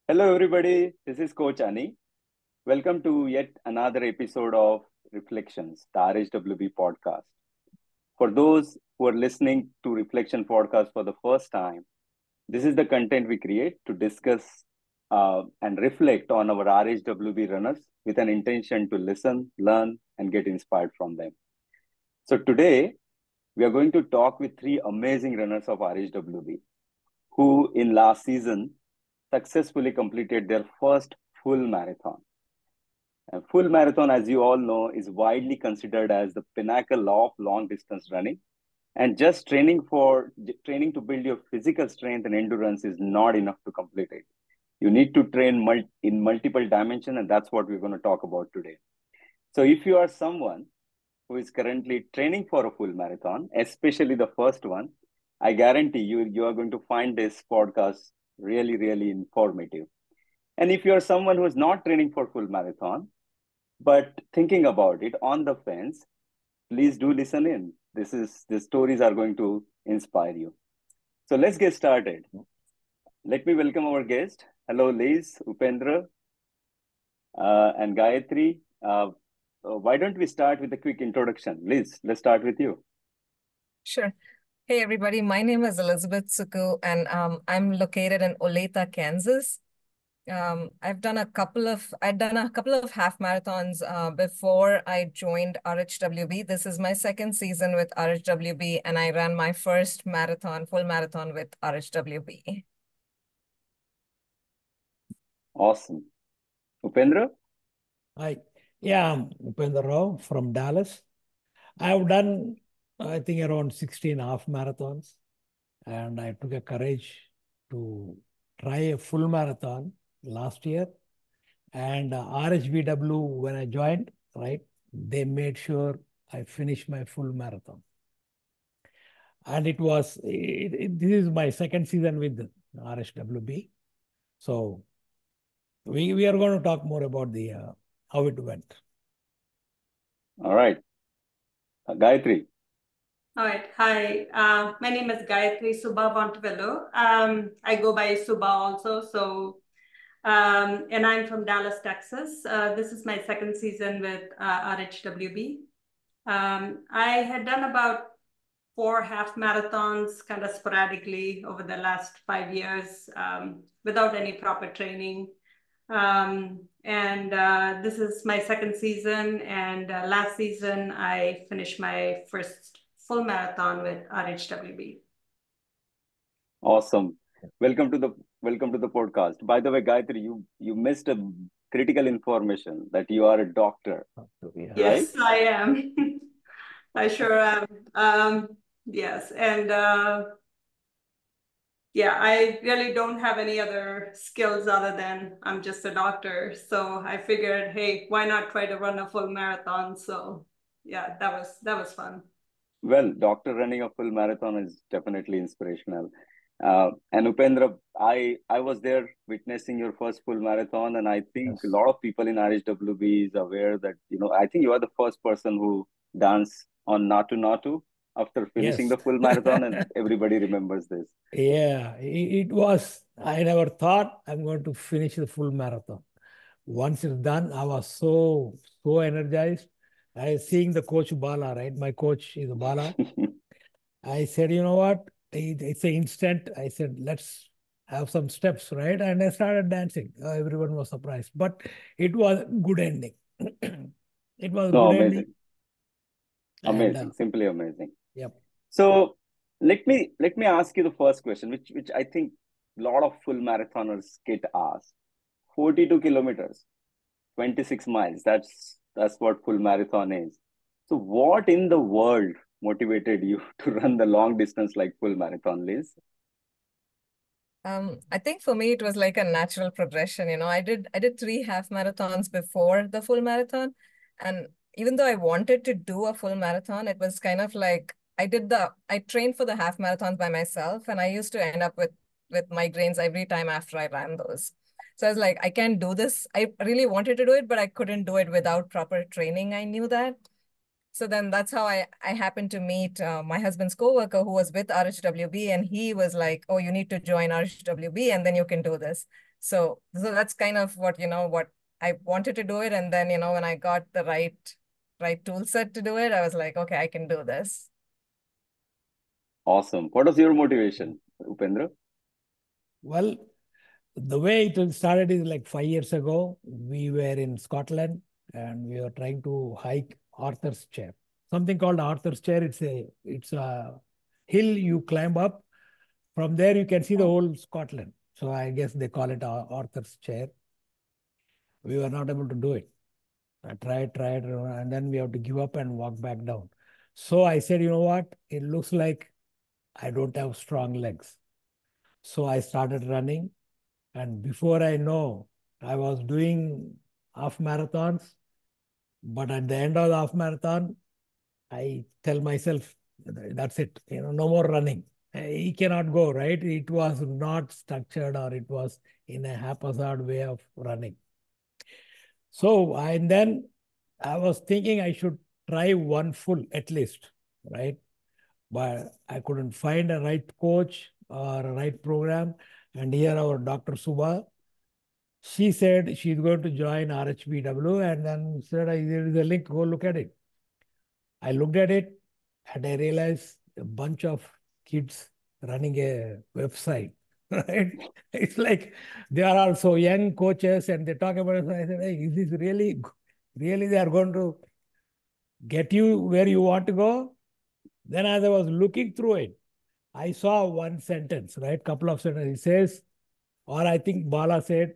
Hello, everybody. This is Coach Ani. Welcome to yet another episode of Reflections, the RHWB podcast. For those who are listening to Reflection podcast for the first time, this is the content we create to discuss and reflect on our RHWB runners with an intention to listen, learn, and get inspired from them. So today, we are going to talk with three amazing runners of RHWB who, in last season, successfully completed their first full marathon. A full marathon, as you all know, is widely considered as the pinnacle of long distance running. And just training to build your physical strength and endurance is not enough to complete it. You need to train in multiple dimensions, and that's what we're going to talk about today. So, if you are someone who is currently training for a full marathon, especially the first one, I guarantee you are going to find this podcast really, really informative. And if you are someone who is not training for full marathon, but thinking about it on the fence, please do listen in. The stories are going to inspire you. So let's get started. Let me welcome our guest. Hello, Liz, Upendra, and Gayatri. Why don't we start with a quick introduction? Liz, let's start with you. Sure. Hey, everybody. My name is Elizabeth Suku, and I'm located in Olathe, Kansas. I'd done a couple of half marathons before I joined RHWB. This is my second season with RHWB, and I ran my first full marathon with RHWB. Awesome. Upendra? Hi. Yeah, I'm Upendra Rao from Dallas. I've done, I think, around 16 half marathons, and I took a courage to try a full marathon last year. And RHBW, when I joined, right, they made sure I finished my full marathon. And this is my second season with RHWB. So we are going to talk more about how it went. All right. Gayatri. All right. Hi. My name is Gayatri Suba. I go by Suba also. And I'm from Dallas, Texas. This is my second season with RHWB. I had done about 4 half marathons kind of sporadically over the last 5 years without any proper training. This is my second season, and last season I finished my first full marathon with RHWB. Awesome. Welcome to the podcast. By the way, Gayatri, you missed a critical information that you are a doctor. Yes, right? I am. I sure am. Yes, and yeah, I really don't have any other skills other than I'm just a doctor. So I figured, hey, why not try to run a full marathon? So yeah, that was fun. Well, doctor running a full marathon is definitely inspirational. And Upendra, I was there witnessing your first full marathon, and I think Yes. a lot of people in RHWB is aware that, I think you are the first person who danced on Natu Natu after finishing Yes. the full marathon, and everybody remembers this. Yeah, it was. I never thought I'm going to finish the full marathon. Once it's done, I was so energized. I seeing the coach Bala, right? My coach is Bala. I said, you know what? It's an instant. I said, let's have some steps, right? And I started dancing. Everyone was surprised, but it was good ending. It was No, good ending. amazing. Amazing, simply amazing. Yep. So let me ask you the first question, which I think a lot of full marathoners get asked. 42 kilometers, 26 miles. That's what full marathon is. So what in the world motivated you to run the long distance like full marathon, Liz? I think for me it was like a natural progression. I did 3 half marathons before the full marathon, and even though I wanted to do a full marathon, it was kind of like I trained for the half marathons by myself, and I used to end up with migraines every time after I ran those. So I was like, I can't do this. I really wanted to do it, but I couldn't do it without proper training. I knew that. So then that's how I happened to meet my husband's coworker who was with RHWB, and he was like, oh, you need to join RHWB and then you can do this. So that's kind of what, what I wanted to do it. And then, when I got the right tool set to do it, I was like, okay, I can do this. Awesome. What was your motivation, Upendra? Well, the way it started is like 5 years ago. We were in Scotland and we were trying to hike Arthur's Chair. Something called Arthur's Chair. It's a hill you climb up. From there you can see the whole Scotland. So I guess they call it Arthur's Chair. We were not able to do it. I tried, and then we have to give up and walk back down. So I said, you know what? It looks like I don't have strong legs. So I started running. And before I know, I was doing half marathons. But at the end of the half marathon, I tell myself, that's it, no more running. He cannot go, right? It was not structured, or it was in a haphazard way of running. So, and then I was thinking I should try one full at least, right? But I couldn't find a right coach or a right program. And here our Dr. Suba, she said she's going to join RHBW, and then said, there is a link, go look at it. I looked at it and I realized a bunch of kids running a website, right? It's like they are also young coaches and they talk about it. I said, hey, is this really they are going to get you where you want to go? Then as I was looking through it, I saw one sentence, right? Couple of sentences. It says, or I think Bala said,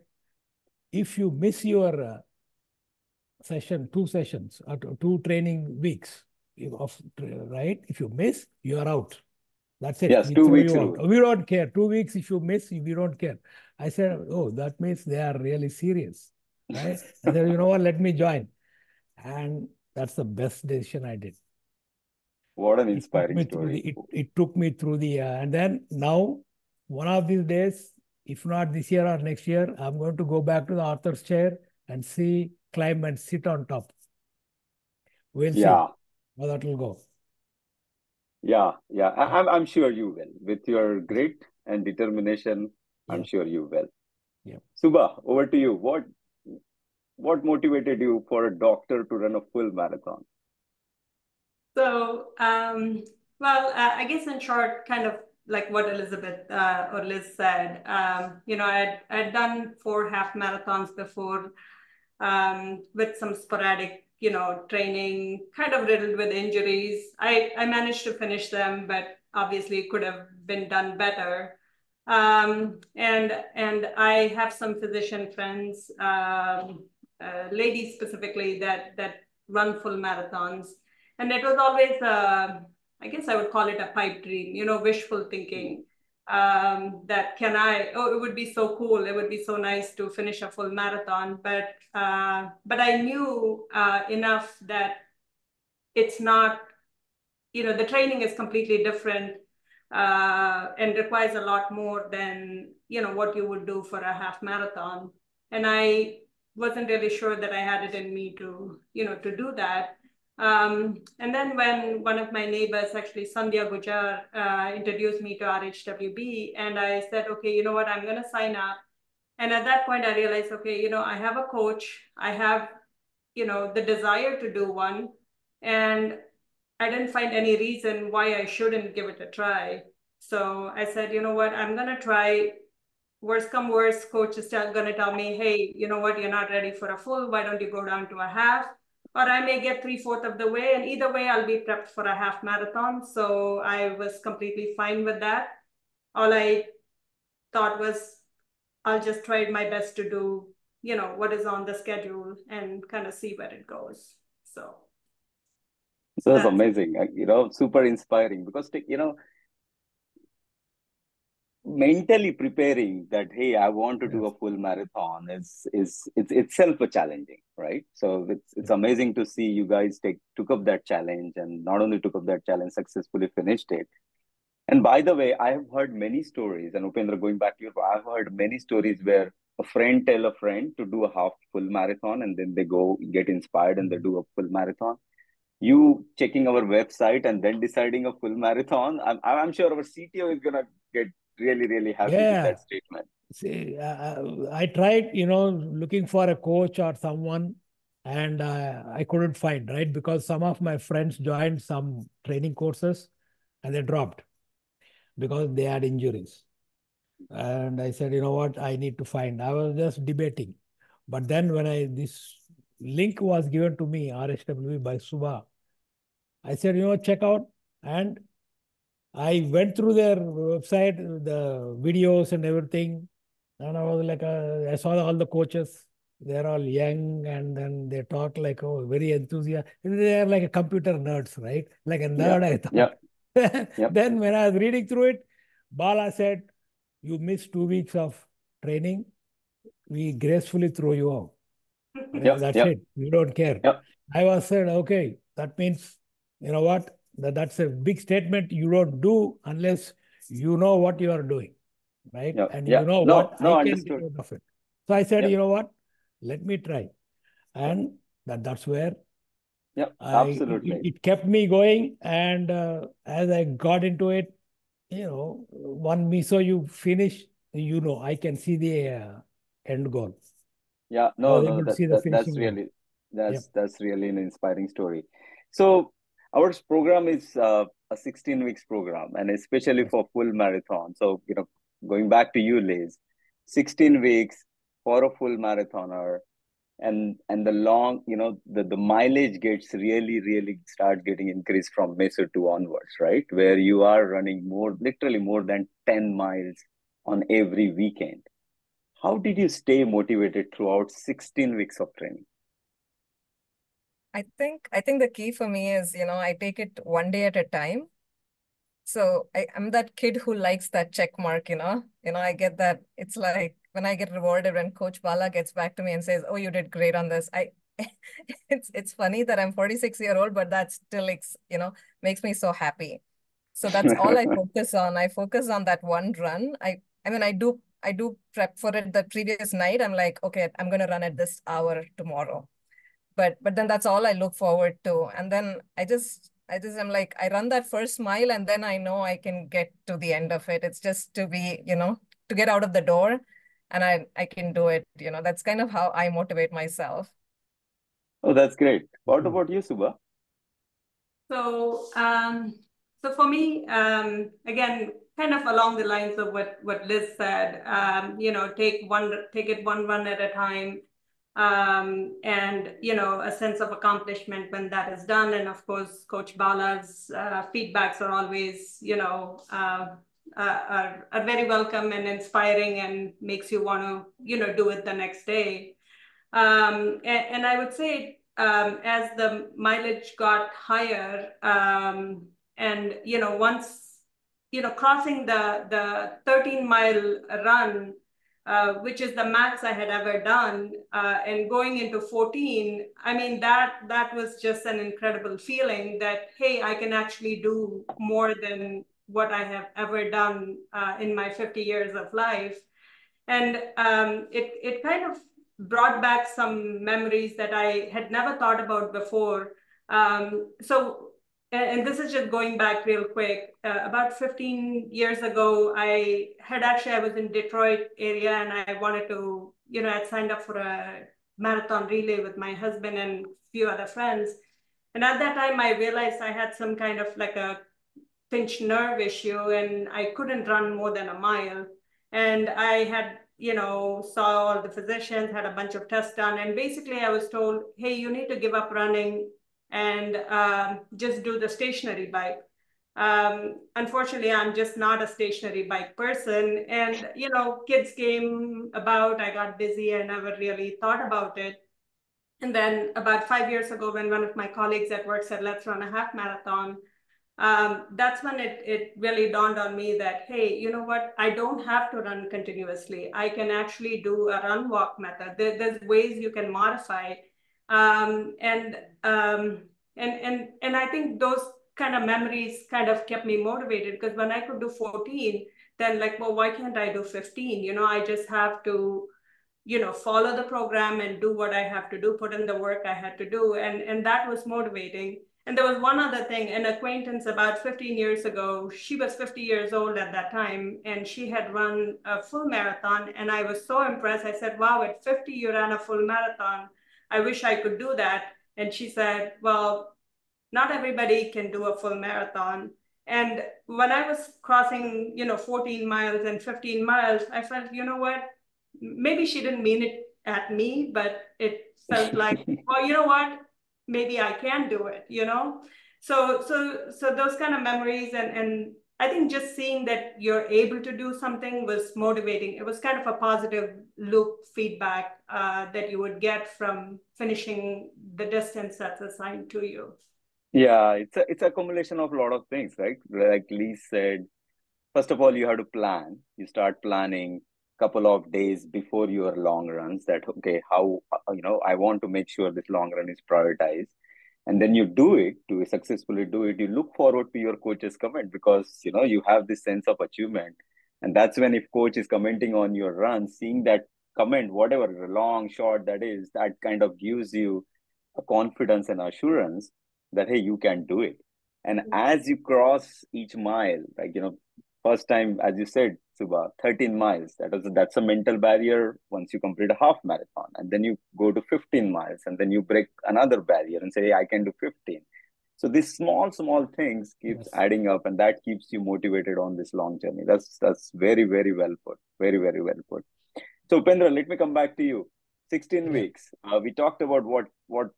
if you miss your two sessions, or two training weeks, right? If you miss, you are out. That's it. Yes, We 2 throw weeks you out. rule. We don't care. 2 weeks, if you miss, we don't care. I said, oh, that means they are really serious, right? I said, you know what, let me join. And that's the best decision I did. What an It took inspiring me through story. it took me through and then now, one of these days, if not this year or next year, I'm going to go back to the Arthur's Chair and climb and sit on top. We'll see Yeah, how that will go. yeah. Yeah. I'm sure you will. With your grit and determination, I'm Yeah. sure you will. Yeah. Suba, over to you. What motivated you for a doctor to run a full marathon? So, I guess in short, kind of like what Elizabeth or Liz said, I'd done 4 half marathons before, with some sporadic, training, kind of riddled with injuries. I managed to finish them, but obviously it could have been done better. And I have some physician friends, ladies specifically, that run full marathons. And it was always, I guess I would call it a pipe dream, wishful thinking. It would be so cool. It would be so nice to finish a full marathon. But I knew enough that it's not, the training is completely different, and requires a lot more than, what you would do for a half marathon. And I wasn't really sure that I had it in me to, to do that. And then when one of my neighbors, actually Sandhya Gujar, introduced me to RHWB, and I said, okay, you know what, I'm going to sign up. And at that point I realized, okay, I have a coach, I have, the desire to do one, and I didn't find any reason why I shouldn't give it a try. So I said, you know what, I'm going to try. Worst come worst, coach is going to tell me, hey, you know what, you're not ready for a full. Why don't you go down to a half? Or I may get 3/4 of the way. And either way, I'll be prepped for a half marathon. So I was completely fine with that. All I thought was, I'll just try my best to do, what is on the schedule and kind of see where it goes. So That's amazing. Super inspiring because, mentally preparing that, hey, I want to do a full marathon is it's itself a challenging, right? So it's amazing to see you guys took up that challenge, and not only took up that challenge, successfully finished it. And by the way, I have heard many stories, and Upendra, going back to you, I've heard many stories where a friend tell a friend to do a half full marathon, and then they go get inspired and they do a full marathon. You checking our website and then deciding a full marathon, I'm sure our CTO is gonna get really, really happy with Yeah. that statement. See, I tried, looking for a coach or someone, and I couldn't find, right? Because some of my friends joined some training courses and they dropped because they had injuries. And I said, you know what, I need to find. I was just debating. But then when this link was given to me, RHWB by Suba, I said, check out. And I went through their website, the videos and everything. And I was like, I saw all the coaches. They're all young and then they talk like, oh, very enthusiastic. They're like a computer nerds, right? Like a Yeah, nerd, I yeah, thought. yeah. Then when I was reading through it, Bala said, you missed 2 weeks of training. We gracefully throw you out. Yeah, That's yeah, it. You don't care. yeah. I was said, okay, that means, you know what? That's a big statement you don't do unless you know what you are doing, right? Yeah, And yeah. you know No, what no, I can get understood. out of it. So I said, Yeah, you know what? Let me try. yeah, And that's where yeah, it, absolutely. it kept me going. And as I got into it, one miso you finish, I can see the end goal. Yeah, I no, was no, able to see the that's finishing line. really Yep. that's really an inspiring story. So our program is a 16 weeks program, and especially Yes. for full marathon. So going back to you, Liz, 16 weeks for a full marathoner, and the long, the mileage gets really start getting increased from Mesa to onwards, right? Where you are running literally more than 10 miles on every weekend. How did you stay motivated throughout 16 weeks of training? I think the key for me is, I take it one day at a time. So I'm that kid who likes that check mark, I get that. It's like when I get rewarded when Coach Bala gets back to me and says, "Oh, you did great on this." It's funny that I'm 46-year-old, but that still, makes me so happy. So that's all I focus on. I focus on that one run. I mean, I do prep for it the previous night. I'm like, okay, I'm gonna run at this hour tomorrow. But then that's all I look forward to. And then I just am like, I run that first mile and then I know I can get to the end of it. It's just to be, to get out of the door and I can do it. That's kind of how I motivate myself. Oh, that's great. What Hmm. about you, Suba? So, so for me, again, kind of along the lines of what Liz said, take it one run at a time, and a sense of accomplishment when that is done. And of course, Coach Bala's feedbacks are always, are very welcome and inspiring, and makes you want to, do it the next day. And I would say, as the mileage got higher, and once crossing the 13-mile run, which is the max I had ever done, and going into 14, I mean that was just an incredible feeling that, hey, I can actually do more than what I have ever done in my 50 years of life. And it kind of brought back some memories that I had never thought about before. So, and this is just going back real quick. About 15 years ago, I was in Detroit area, and I wanted to, I signed up for a marathon relay with my husband and a few other friends. And at that time, I realized I had some kind of like a pinched nerve issue, and I couldn't run more than a mile. And I had, saw all the physicians, had a bunch of tests done, and basically I was told, hey, you need to give up running and just do the stationary bike. Unfortunately, I'm just not a stationary bike person. And, kids came about, I got busy, I never really thought about it. And then about 5 years ago, when one of my colleagues at work said, let's run a half marathon, that's when it really dawned on me that, hey, you know what? I don't have to run continuously. I can actually do a run walk method. There's ways you can modify. Um, and, um, and I think those kind of memories kind of kept me motivated, because when I could do 14, then like, well, why can't I do 15? I just have to follow the program and do what I have to do, put in the work I had to do. And that was motivating. And there was one other thing, an acquaintance about 15 years ago, she was 50 years old at that time, and she had run a full marathon. And I was so impressed. I said, wow, at 50, you ran a full marathon. I wish I could do that. And she said, well, not everybody can do a full marathon. And when I was crossing, 14 miles and 15 miles, I felt, you know what? Maybe she didn't mean it at me, but it felt like, well, you know what? Maybe I can do it. So those kind of memories, and I think just seeing that you're able to do something was motivating. It was kind of a positive loop feedback that you would get from finishing the distance that's assigned to you. Yeah, it's a accumulation of a lot of things, right? Like Lee said, first of all, you have to plan. You start planning couple of days before your long runs that, okay, how, I want to make sure this long run is prioritized. And then you do it to successfully do it. You look forward to your coach's comment because, you have this sense of achievement. And that's when if coach is commenting on your run, seeing that comment, whatever long, short that is, that kind of gives you a confidence and assurance that, hey, you can do it. And as you cross each mile, like, first time, as you said, Suba, 13 miles. That's a mental barrier once you complete a half marathon. And then you go to 15 miles and then you break another barrier and say, hey, I can do 15. So these small things keeps Yes. adding up and that keeps you motivated on this long journey. That's very, very well put. Very, very well put. So Upendra, let me come back to you. 16 Yeah. weeks. We talked about what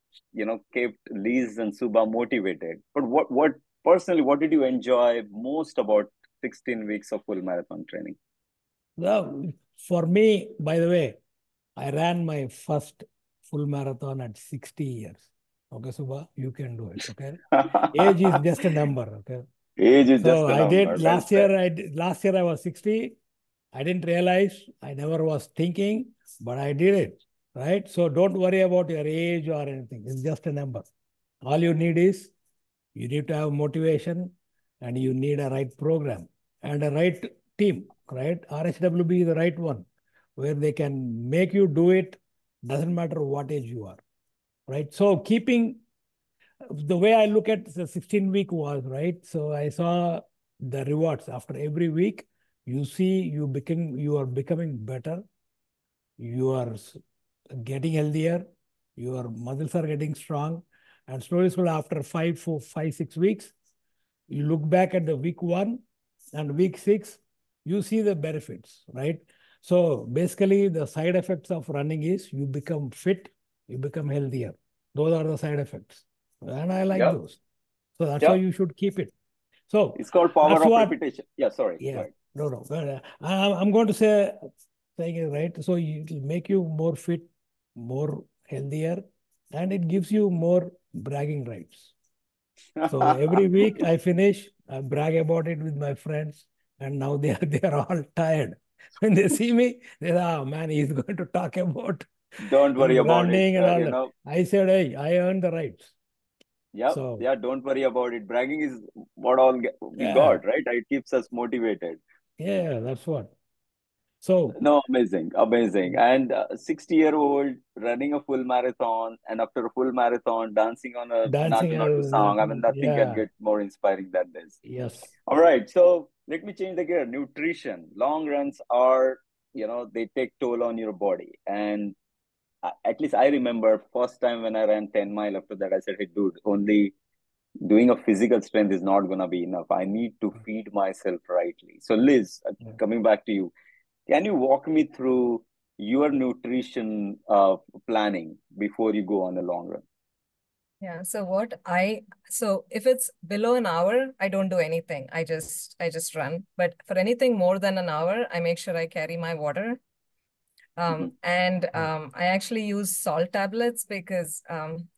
kept Liz and Suba motivated. But what personally, what did you enjoy most about 16 weeks of full marathon training? Well, for me, by the way, I ran my first full marathon at 60 years. Okay, Suba, you can do it. Okay, age is just a number. Okay, Age is so just a I number. did Well last said. year. Last year I was 60. I didn't realize. I never was thinking, but I did it. Right. So don't worry about your age or anything. It's just a number. All you need is you need to have motivation, and you need a right program and a right team. Right. RHWB is the right one where they can make you do it. Doesn't matter what age you are. Right. So keeping the way I look at the 16-week was, right. So I saw the rewards after every week. You see, you are becoming better. You are getting healthier. Your muscles are getting strong. And slowly, after 6 weeks, you look back at the week 1 and week 6, you see the benefits, right? So basically, the side effects of running is you become fit, you become healthier. Those are the side effects. And I like Yep. those. So that's why Yep. you should keep it. So It's called power that's of what, repetition. Yeah, sorry. Go yeah, ahead. no. I'm going to saying it right. So it will make you more fit, more healthier, and it gives you more bragging rights. So every week I finish, I brag about it with my friends, and now they are all tired. When they see me, they say, "Oh man, he's going to talk about Don't worry his about it. running and all that." I said, "Hey, I earned the rights." Yeah, So don't worry about it. Bragging is what all we yeah, got, right? It keeps us motivated. yeah, that's what. So No, amazing. And 60-year-old running a full marathon, and after a full marathon, dancing on a dancing, Natu Natu song. I mean, nothing can yeah, get more inspiring than this. yes, All right, so let me change the gear. Nutrition. Long runs are, they take toll on your body. And at least I remember first time when I ran 10 mile after that, I said, hey, dude, only doing a physical strength is not going to be enough. I need to feed myself rightly. So Liz, yeah. coming back to you, can you walk me through your nutrition planning before you go on a long run? Yeah, so if it's below an hour, I don't do anything. I just run. But for anything more than an hour, I make sure I carry my water. And I actually use salt tablets because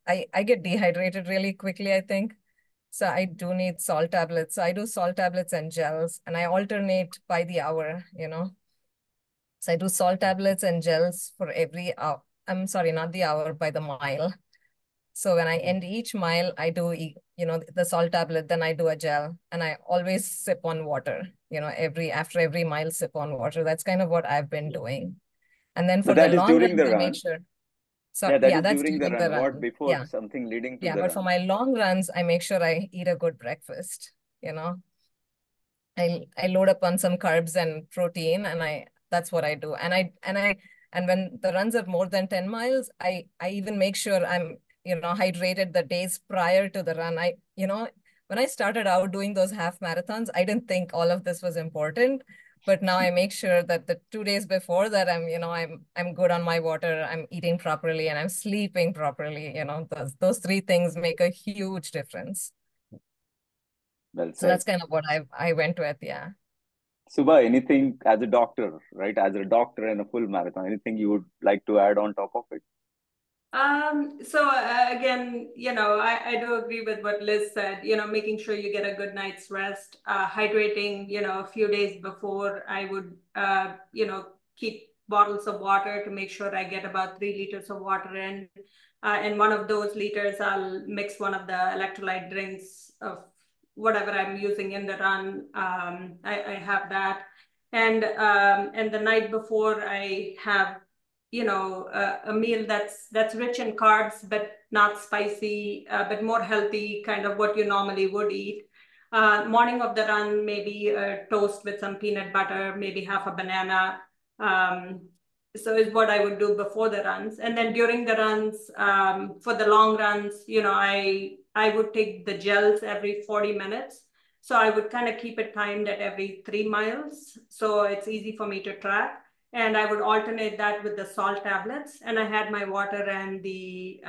I get dehydrated really quickly, I think. So I do need salt tablets. So I do salt tablets and gels, and I alternate by the hour. So I do salt tablets and gels for every hour. I'm sorry, not the hour, by the mile. So when I end each mile, I do, the salt tablet, then I do a gel, and I always sip on water, after every mile, sip on water. That's kind of what I've been doing. And then for But the that is long during runs, the I make run. sure. So Yeah, that yeah, is that's during the during the run. What run. before? Yeah. Something leading to Yeah. the But for run. my long runs, I make sure I eat a good breakfast. I load up on some carbs and protein, and that's what I do. And when the runs are more than 10 miles, I even make sure I'm, hydrated the days prior to the run. When I started out doing those half marathons, I didn't think all of this was important. But now I make sure that the 2 days before that I'm good on my water, I'm eating properly, and I'm sleeping properly. Those three things make a huge difference. Well So that's said. kind of what I went with, yeah. Suba, anything as a doctor, right? As a doctor in a full marathon, anything you would like to add on top of it? Again, I do agree with what Liz said, making sure you get a good night's rest, hydrating, a few days before. I would, keep bottles of water to make sure I get about 3 liters of water in. And one of those liters, I'll mix one of the electrolyte drinks of whatever I'm using in the run. I have that. And the night before, I have a meal that's rich in carbs, but not spicy, but more healthy, kind of what you normally would eat. Morning of the run, maybe a toast with some peanut butter, maybe half a banana. Um, so is what I would do before the runs. And then during the runs, for the long runs, I would take the gels every 40 minutes. So I would kind of keep it timed at every 3 miles. So it's easy for me to track, and I would alternate that with the salt tablets. And I had my water and the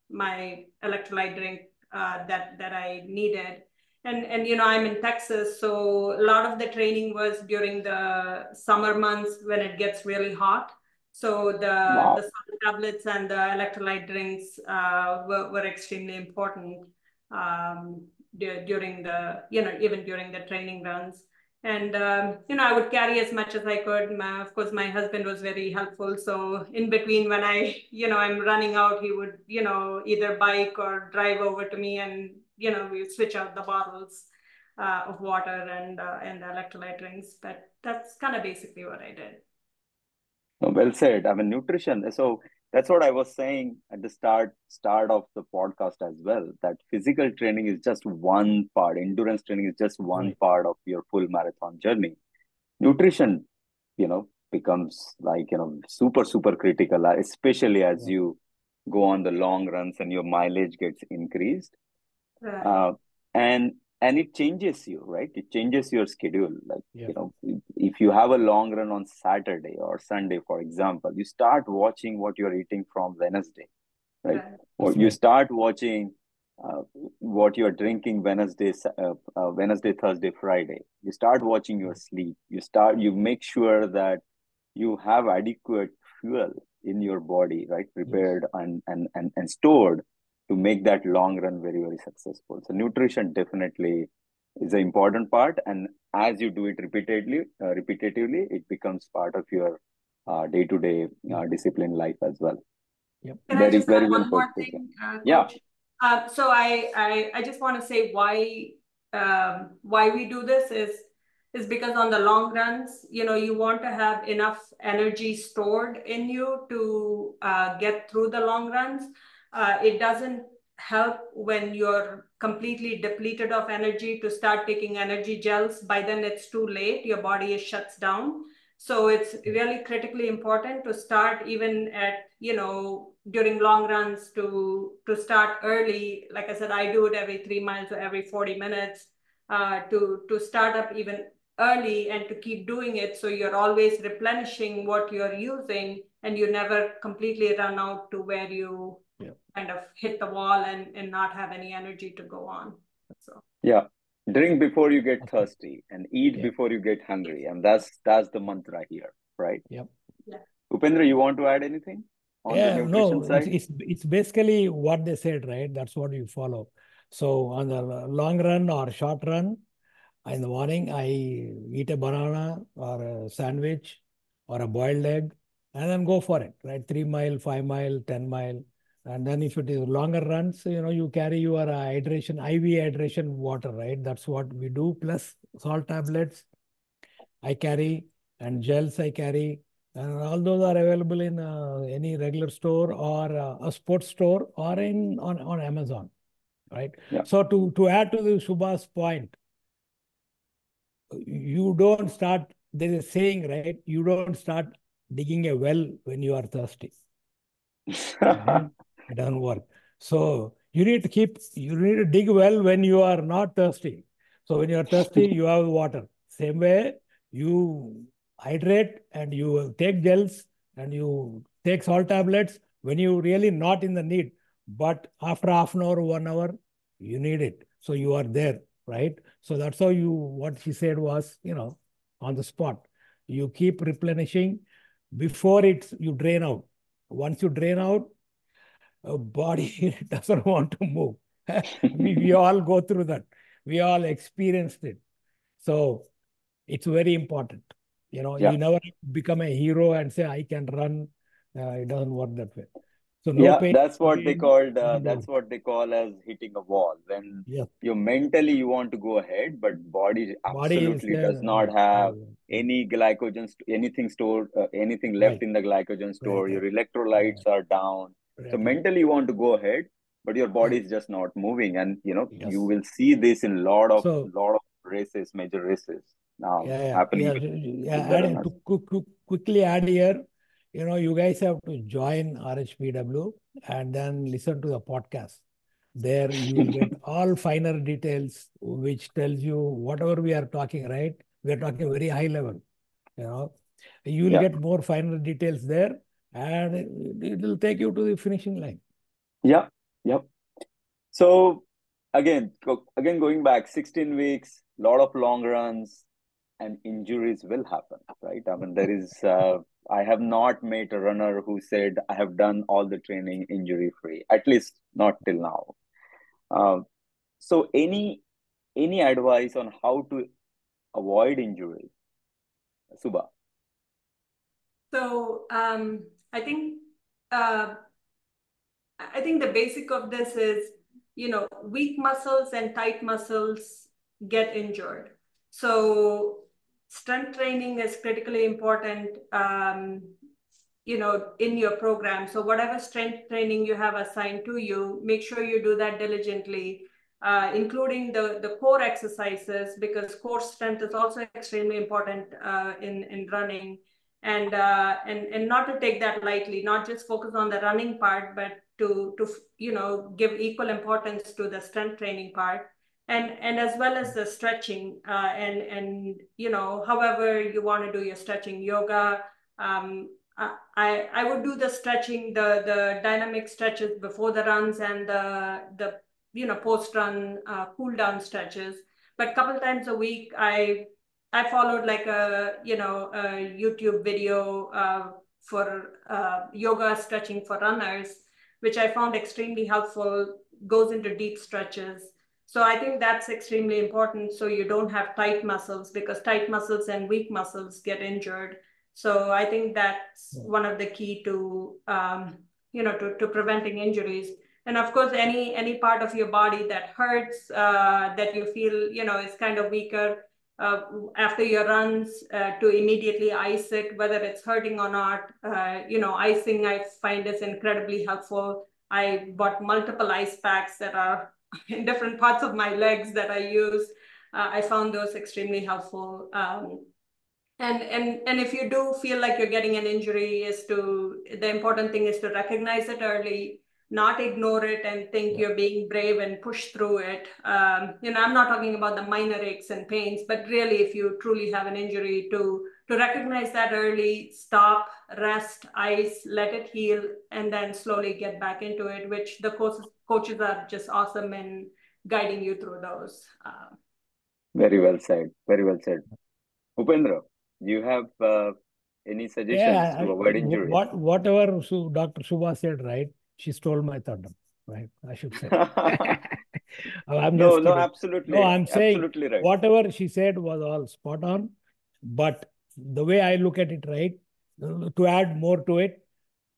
my electrolyte drink that I needed. And I'm in Texas, so a lot of the training was during the summer months when it gets really hot. So the Wow. salt tablets and the electrolyte drinks were extremely important during the even during the training runs. And I would carry as much as I could. Of course, my husband was very helpful. So in between, when I'm running out, he would, either bike or drive over to me, and we switch out the bottles of water and the electrolyte drinks. But that's kind of basically what I did. No, well said. I mean, nutrition. So that's what I was saying at the start of the podcast as well. That physical training is just one part. Endurance training is just one Right. part of your full marathon journey. Nutrition, becomes like super critical, especially as Yeah. you go on the long runs and your mileage gets increased. Right. uh, and it changes you, right? It changes your schedule. Like, Yeah. if you have a long run on Saturday or Sunday, for example, you start watching what you're eating from Wednesday, right? Right. Or That's you right. start watching what you're drinking Wednesday, Thursday, Friday. You start watching your sleep. You make sure that you have adequate fuel in your body, right? Yes. Prepared and stored to make that long run very, very successful. So nutrition definitely is an important part. And as you do it repetitively, it becomes part of your day-to-day Yeah. discipline life as well. Yep. Can I Very, just add very well one put, more Pooja. thing, Yeah. Coach? So I just want to say why we do this is because on the long runs, you want to have enough energy stored in you to get through the long runs. It doesn't help when you're completely depleted of energy to start taking energy gels. By then it's too late. Your body is shuts down. So it's really critically important to start even at, during long runs to start early. Like I said, I do it every 3 miles or every 40 minutes to start up even early and to keep doing it. So you're always replenishing what you're using and you never completely run out to where you kind of hit the wall and not have any energy to go on. So Yeah. Drink before you get Okay. thirsty and eat Yeah. before you get hungry. And that's the mantra here, right? Yep. yeah. Upendra, you want to add anything on the Yeah, nutrition no, side? it's basically what they said, right? That's what you follow. So on the long run or short run, in the morning, I eat a banana or a sandwich or a boiled egg and then go for it, right? 3 mile, 5 mile, 10 mile. And then if it is longer runs, you carry your hydration, IV hydration water, right? That's what we do. Plus salt tablets I carry and gels I carry. And all those are available in any regular store or a sports store or on Amazon, right? Yeah. So to add to the Subha's point, you don't start, there's a saying, right? You don't start digging a well when you are thirsty. It doesn't work. So you need to dig well when you are not thirsty. So when you are thirsty, you have water. Same way, you hydrate and you take gels and you take salt tablets when you really not in the need. But after half an hour, 1 hour, you need it. So you are there, right? So that's how what she said was, on the spot. You keep replenishing before you drain out. Once you drain out, body doesn't want to move. we all go through that. We all experienced it. So it's very important. Yeah. You never become a hero and say, I can run. It doesn't work that way. So no Yeah, pain, that's what they called, doesn't that's work. what they call as hitting a wall. When Yeah. you mentally you want to go ahead, but body Body is absolutely there. does not have any glycogen, anything stored, anything left Right. in the glycogen store. Your Right. electrolytes are down. So Right. mentally you want to go ahead, but your body Right. is just not moving. And you Yes. will see this in So lot of races, major races now yeah, happening with the add runners. to quickly add here, you guys have to join RHPW and then listen to the podcast. There you will get all finer details, which tells you whatever we are talking, right? We are talking very high level, you know. You will Yeah. get more finer details there, and it will take you to the finishing line. Yeah. Yep. So again, going back 16 weeks, lot of long runs, and injuries will happen, right? I mean, I have not met a runner who said, I have done all the training injury free, at least not till now. So any advice on how to avoid injury, Suba? So I think uh, I think the basic of this is, weak muscles and tight muscles get injured. So strength training is critically important, in your program. So whatever strength training you have assigned to you, make sure you do that diligently, including the core exercises, because core strength is also extremely important in running. And not to take that lightly, not just focus on the running part, but to give equal importance to the strength training part, and as well as the stretching, and however you want to do your stretching, yoga. I would do the stretching, the dynamic stretches before the runs, and the post run cool down stretches. But a couple times a week, I followed like a YouTube video for yoga stretching for runners, which I found extremely helpful. Goes into deep stretches. So I think that's extremely important. So you don't have tight muscles, because tight muscles and weak muscles get injured. So I think that's one of the key to to preventing injuries. And of course, any part of your body that hurts, that you feel is kind of weaker, after your runs, to immediately ice it, whether it's hurting or not. Icing I find is incredibly helpful. I bought multiple ice packs that are in different parts of my legs that I use. I found those extremely helpful. And if you do feel like you're getting an injury, the important thing is to recognize it early, not ignore it and think you're being brave and push through it. I'm not talking about the minor aches and pains, but really, if you truly have an injury, to recognize that early, stop, rest, ice, let it heal, and then slowly get back into it, which the coaches are just awesome in guiding you through those. Very well said. Very well said. Upendra, do you have any suggestions Yeah, to avoid injuries? whatever Dr. Subha said, right? She stole my thunder, right? I should say. I'm No, just no, kidding. No, absolutely, I'm saying absolutely right. whatever she said was all spot on. But the way I look at it, right? To add more to it,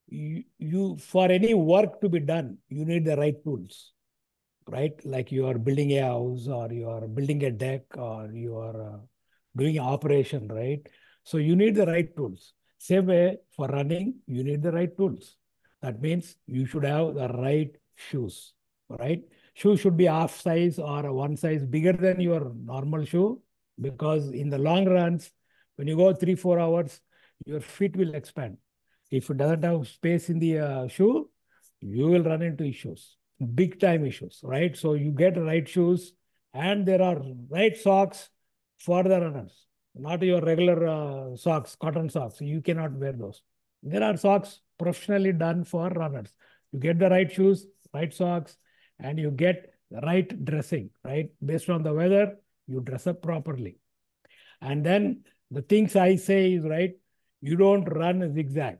you for any work to be done, you need the right tools, right? Like you are building a house or you are building a deck or you are doing an operation, right? So you need the right tools. Same way for running, you need the right tools. That means you should have the right shoes, right? Shoe should be half size or one size bigger than your normal shoe, because in the long runs, when you go 3-4 hours, your feet will expand. If it doesn't have space in the shoe, you will run into issues, big time issues, right? So you get right shoes, and there are right socks for the runners, not your regular socks, cotton socks. You cannot wear those. There are socks professionally done for runners. You get the right shoes, right socks, and you get the right dressing, right? Based on the weather, you dress up properly. And then the things I say is, right, you don't run zigzag.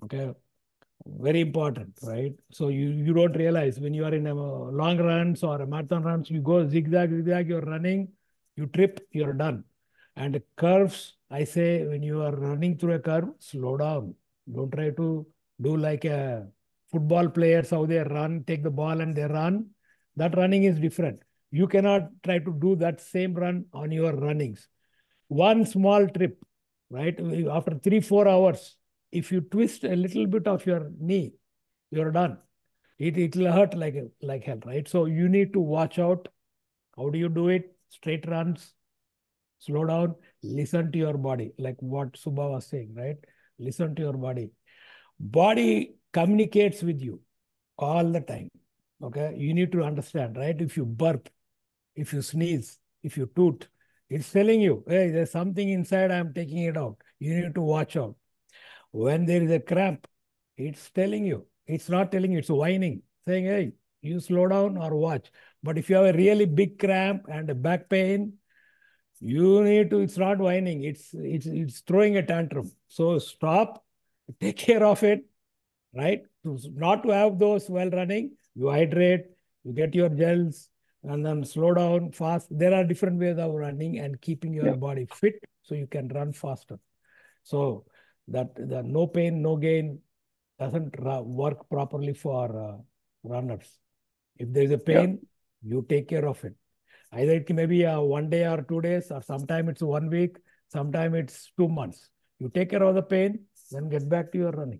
Okay. Very important, right? So you don't realize when you are in a long runs or a marathon runs, you go zigzag, you're running, you trip, you're done. And the curves, I say, when you are running through a curve, slow down. Don't try to do like a football players, how they run, take the ball and they run. That running is different. You cannot try to do that same run on your runnings. One small trip, right? After 3-4 hours, if you twist a little bit of your knee, you're done. It will hurt like hell, right? So you need to watch out. How do you do it? Straight runs, slow down, listen to your body, like what Suba was saying, right? Listen to your body. Body communicates with you all the time. Okay, you need to understand, right? If you burp, if you sneeze, if you toot, it's telling you, hey, there's something inside, I'm taking it out. You need to watch out. When there is a cramp, it's telling you. It's not telling you, it's whining, saying, hey, you slow down or watch. But if you have a really big cramp and a back pain, you need to, it's not whining, it's throwing a tantrum. So stop, take care of it, right? Not to have those while running, you hydrate, you get your gels, and then slow down fast. There are different ways of running and keeping your body fit so you can run faster. So that the no pain, no gain doesn't work properly for runners. If there is a pain, you take care of it. Either it may be 1 day or 2 days, or sometime it's 1 week, sometime it's 2 months. You take care of the pain, then get back to your running.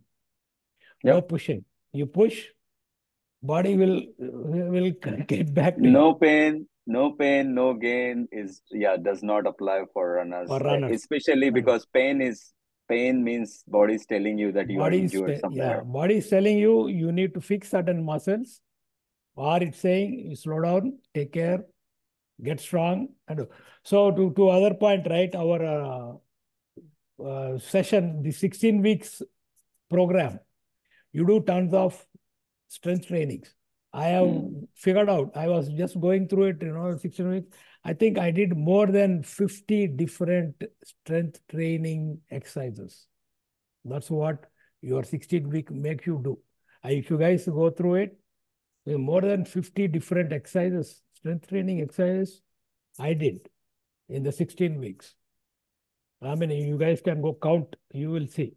No pushing. You push, body will get back to you. No pain, no gain does not apply for runners. For runners. Especially because pain means body is telling you that you are Body is injured somewhere. body is telling you need to fix certain muscles, or it's saying you slow down, take care, get strong. And so to other point, right? Our session, the 16 weeks program, you do tons of strength trainings. I have figured out, I was just going through it, 16 weeks. I think I did more than 50 different strength training exercises. That's what your 16-week makes you do. If you guys go through it, more than 50 different exercises, strength training exercises, I did in the 16 weeks. I mean, you guys can go count, you will see.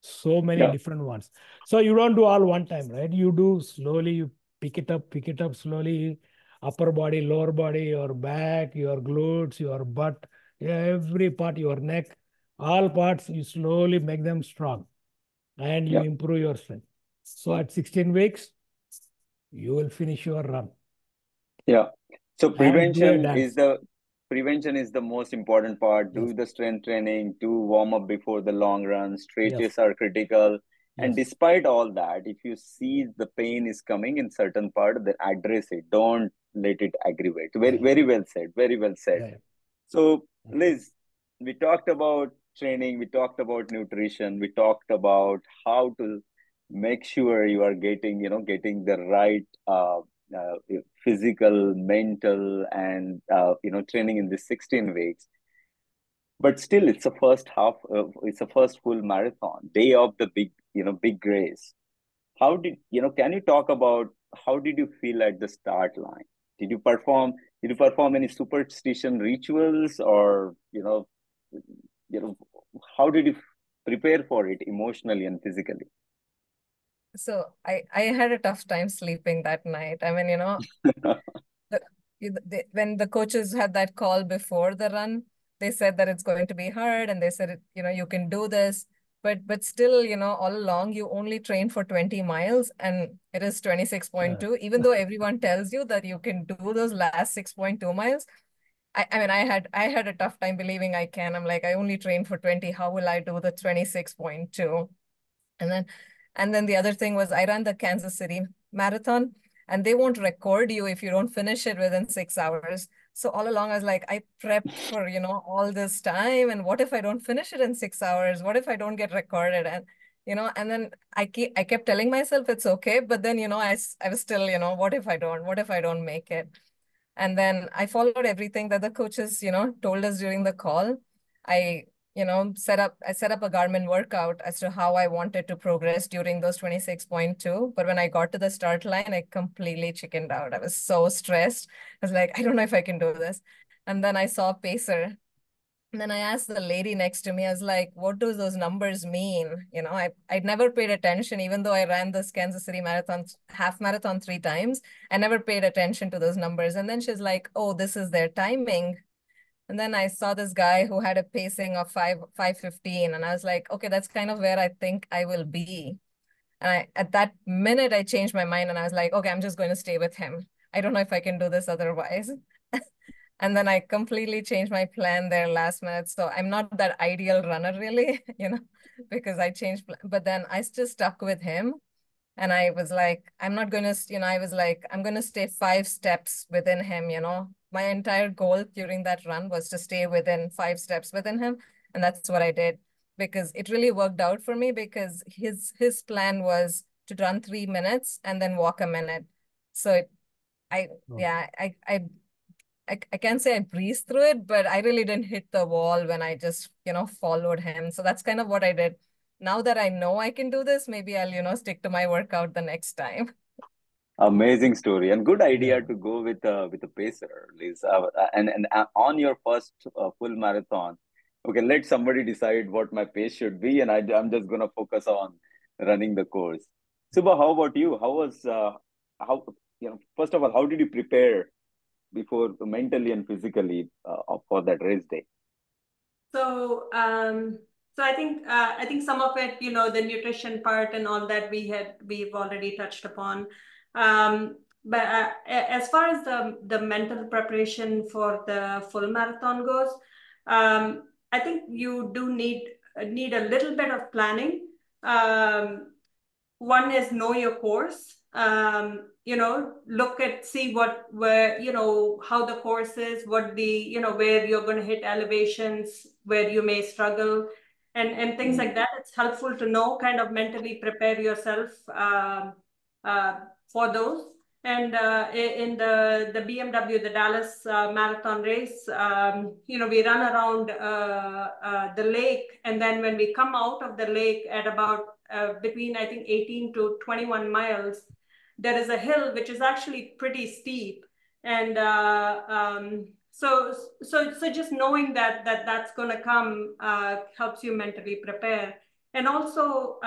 So many different ones. So you don't do all one time, right? You do slowly, you pick it up slowly, upper body, lower body, your back, your glutes, your butt, every part, your neck, all parts, you slowly make them strong and you improve your strength. So at 16 weeks, you will finish your run. Yeah. So prevention is the most important part. Do the strength training, do warm up before the long run. Stretches are critical. And despite all that, if you see the pain is coming in certain part, then address it. Don't let it aggravate. Very well said. Very well said. So Liz, we talked about training, we talked about nutrition, we talked about how to make sure you are getting the right physical, mental, and training in this 16 weeks. But still, it's a first half. It's a first full marathon, day of the big race. How did Can you talk about how did you feel at the start line? Did you perform? Did you perform any superstition rituals, or how did you prepare for it emotionally and physically? So I had a tough time sleeping that night. I mean, when the coaches had that call before the run, they said that it's going to be hard, and they said, you can do this. But still, all along you only train for 20 miles and it is 26.2, even though everyone tells you that you can do those last 6.2 miles. I mean, I had a tough time believing I can. I'm like, I only trained for 20. How will I do the 26.2? And then the other thing was I ran the Kansas City marathon, and they won't record you if you don't finish it within 6 hours. So all along I was like, I prepped for, all this time, and what if I don't finish it in 6 hours? What if I don't get recorded? And then I kept telling myself it's okay, but then, I was still, what if I don't? What if I don't make it? And then I followed everything that the coaches, told us during the call. I, I set up a Garmin workout as to how I wanted to progress during those 26.2. But when I got to the start line, I completely chickened out. I was so stressed. I was like, I don't know if I can do this. And then I saw Pacer. And then I asked the lady next to me, I was like, what do those numbers mean? I'd never paid attention, even though I ran this Kansas City marathon, half marathon 3 times. I never paid attention to those numbers. And then she's like, oh, this is their timing. And then I saw this guy who had a pacing of 5:15. And I was like, okay, that's kind of where I think I will be. And at that minute, I changed my mind and I was like, okay, I'm just going to stay with him. I don't know if I can do this otherwise. And then I completely changed my plan there last minute. So I'm not that ideal runner really, because I changed, but then I still stuck with him. And I was like, I'm not going to, I was like, I'm going to stay 5 steps within him. My entire goal during that run was to stay within 5 steps within him. And that's what I did, because it really worked out for me, because his plan was to run 3 minutes and then walk a minute. So yeah, I can't say I breezed through it, but I really didn't hit the wall when I just, followed him. So that's kind of what I did. Now that I know I can do this, maybe I'll, stick to my workout the next time. Amazing story and good idea Yeah. to go with a pacer, Liz. And on your first full marathon, okay, let somebody decide what my pace should be, and I'm just gonna focus on running the course. Suba, how about you? How was how first of all, how did you prepare before mentally and physically for that race day? So, so I think some of it, the nutrition part and all that we've already touched upon. But as far as the mental preparation for the full marathon goes, I think you do need a little bit of planning. One is know your course. Look at, see where, how the course is, what where you're going to hit elevations, where you may struggle, and things like that. It's helpful to know, kind of mentally prepare yourself for those. And in the BMW, the Dallas marathon race, we run around the lake, and then when we come out of the lake at about between, I think, 18 to 21 miles, there is a hill which is actually pretty steep. And so just knowing that's going to come helps you mentally prepare. And also,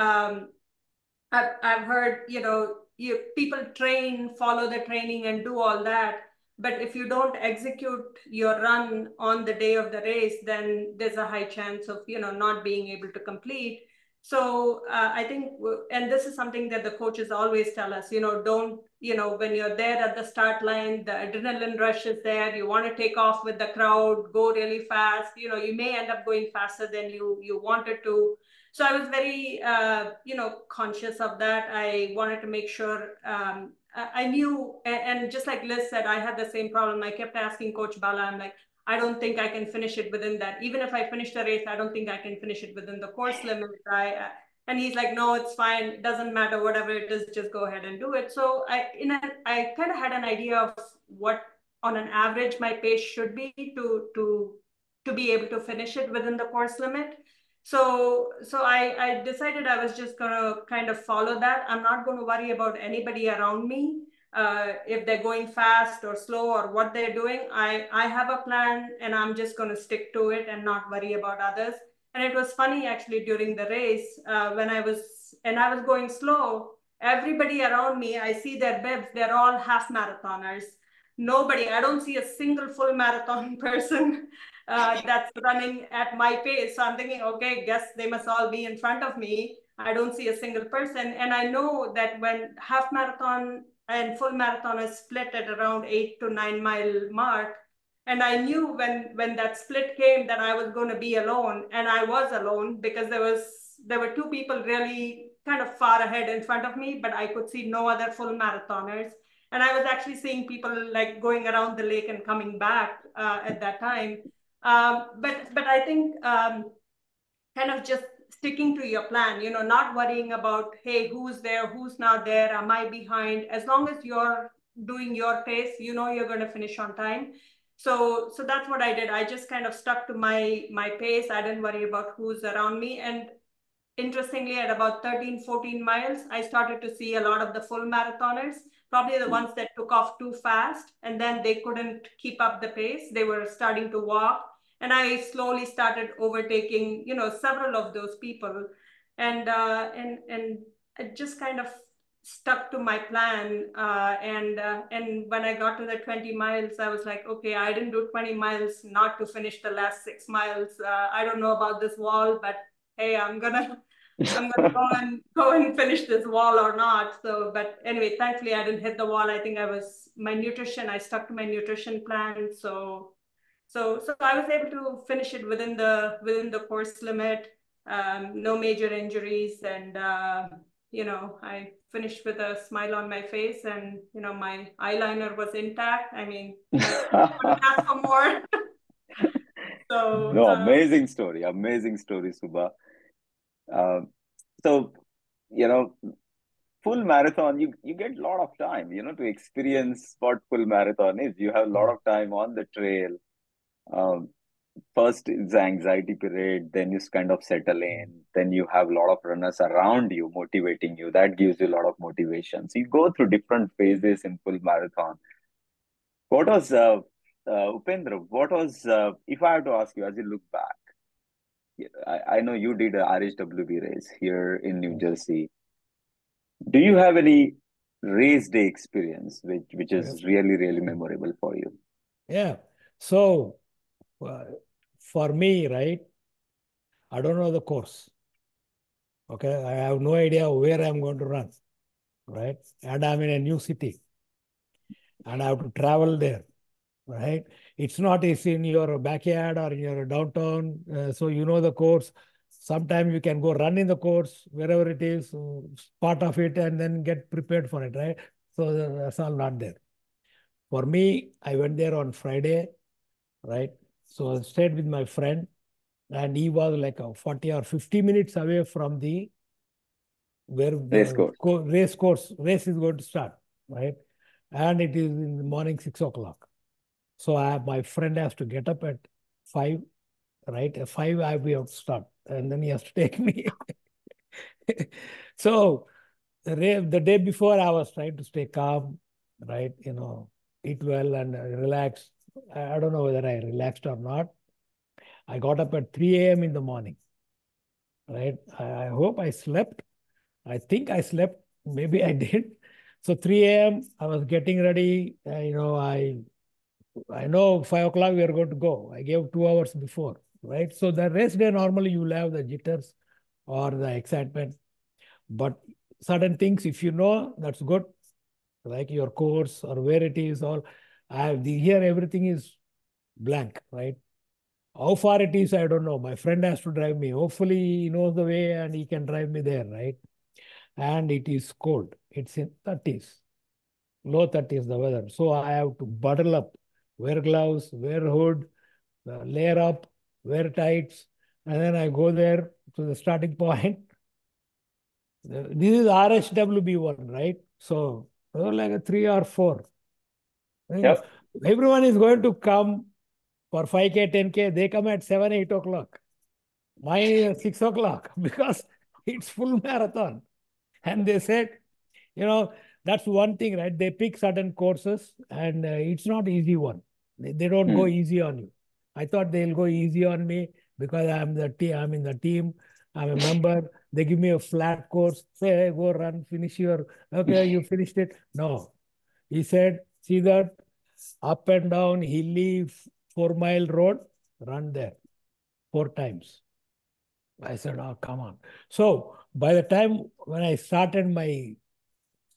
I've heard, people train, follow the training and do all that. But if you don't execute your run on the day of the race, then there's a high chance of, not being able to complete. So I think, and this is something that the coaches always tell us, don't, when you're there at the start line, the adrenaline rush is there. You want to take off with the crowd, go really fast. You may end up going faster than you wanted to. So I was very, conscious of that. I wanted to make sure I knew, and just like Liz said, I had the same problem. I kept asking Coach Bala, I'm like, I don't think I can finish it within that. Even if I finish the race, I don't think I can finish it within the course limit. And he's like, no, it's fine. It doesn't matter, whatever it is, just go ahead and do it. So I kind of had an idea of what, on an average, my pace should be to be able to finish it within the course limit. So I decided I was just going to kind of follow that. I'm not going to worry about anybody around me. If they're going fast or slow or what they're doing, I have a plan, and I'm just going to stick to it and not worry about others. And it was funny, actually, during the race, when I was going slow, everybody around me, I see their bibs, they're all half marathoners. nobody, I don't see a single full marathon person that's running at my pace. So I'm thinking, okay, guess they must all be in front of me. I don't see a single person. And I know that when half marathon and full marathon is split at around 8 to 9 mile mark, and I knew when that split came that I was going to be alone, and I was alone because there were two people really kind of far ahead in front of me, but I could see no other full marathoners. And I was actually seeing people like going around the lake and coming back at that time. But I think kind of just sticking to your plan, not worrying about, hey, who's there, who's not there, am I behind? As long as you're doing your pace, you're going to finish on time. So that's what I did. I just kind of stuck to my pace. I didn't worry about who's around me. And interestingly, at about 13, 14 miles, I started to see a lot of the full marathoners, probably the ones that took off too fast, and then they couldn't keep up the pace. They were starting to walk. And I slowly started overtaking, several of those people. And I just kind of stuck to my plan. And when I got to the 20 miles, I was like, okay, I didn't do 20 miles not to finish the last 6 miles. I don't know about this wall, but hey, I'm gonna go and finish this wall or not. So, but anyway, thankfully I didn't hit the wall. I think I stuck to my nutrition plan. So I was able to finish it within the course limit. No major injuries, and I finished with a smile on my face, and my eyeliner was intact. I mean, couldn't ask for more. So No, amazing story, Suba. Uh, so, you know, full marathon, you get a lot of time, to experience what full marathon is. You have a lot of time on the trail. Um, First is the anxiety period, then you kind of settle in, then you have a lot of runners around you motivating you. That gives you a lot of motivation. So you go through different phases in full marathon. What was Upendra, if I have to ask you as you look back, I know you did a RHWB race here in New Jersey. Do you have any race day experience which is really, really memorable for you? Yeah. So for me, right, I don't know the course. Okay. I have no idea where I'm going to run, right? And I'm in a new city and I have to travel there, right? It's not as in your backyard or in your downtown. So you know the course. Sometimes you can go run in the course, wherever it is, part of it, and then get prepared for it, right? So that's all not there. For me, I went there on Friday, right? So I stayed with my friend, and he was like a 40 or 50 minutes away from where Race the course. race is going to start, right? And it is in the morning, 6 o'clock. So my friend has to get up at 5, right? At 5, we have to start, and then he has to take me. So the day before, I was trying to stay calm, right? Eat well and relax. I don't know whether I relaxed or not. I got up at 3 a.m. in the morning, right? I hope I slept. I think I slept. Maybe I did. So 3 a.m. I was getting ready. I know 5 o'clock we are going to go. I gave 2 hours before, right? So the rest day, normally you will have the jitters or the excitement. But certain things, if you know, that's good, like your course or where it is, here everything is blank, right? How far it is, I don't know. My friend has to drive me. Hopefully he knows the way and he can drive me there, right? And it is cold. It's in 30s, low 30s the weather. So I have to bundle up, wear gloves, wear hood, layer up, wear tights, and then I go there to the starting point. This is RHWB1, right? So like a 3 or 4. Yep. Everyone is going to come for 5K, 10K. They come at 7, 8 o'clock. Mine is at 6 o'clock because it's full marathon. And they said, that's one thing, right? They pick certain courses and it's not easy one. They don't go easy on you. I thought they'll go easy on me because I'm in the team. I'm a member. They give me a flat course. Say, hey, go run, okay, you finished it. No. He said, see that up and down hilly 4-mile road, run there 4 times. I said, oh, come on. So by the time when I started my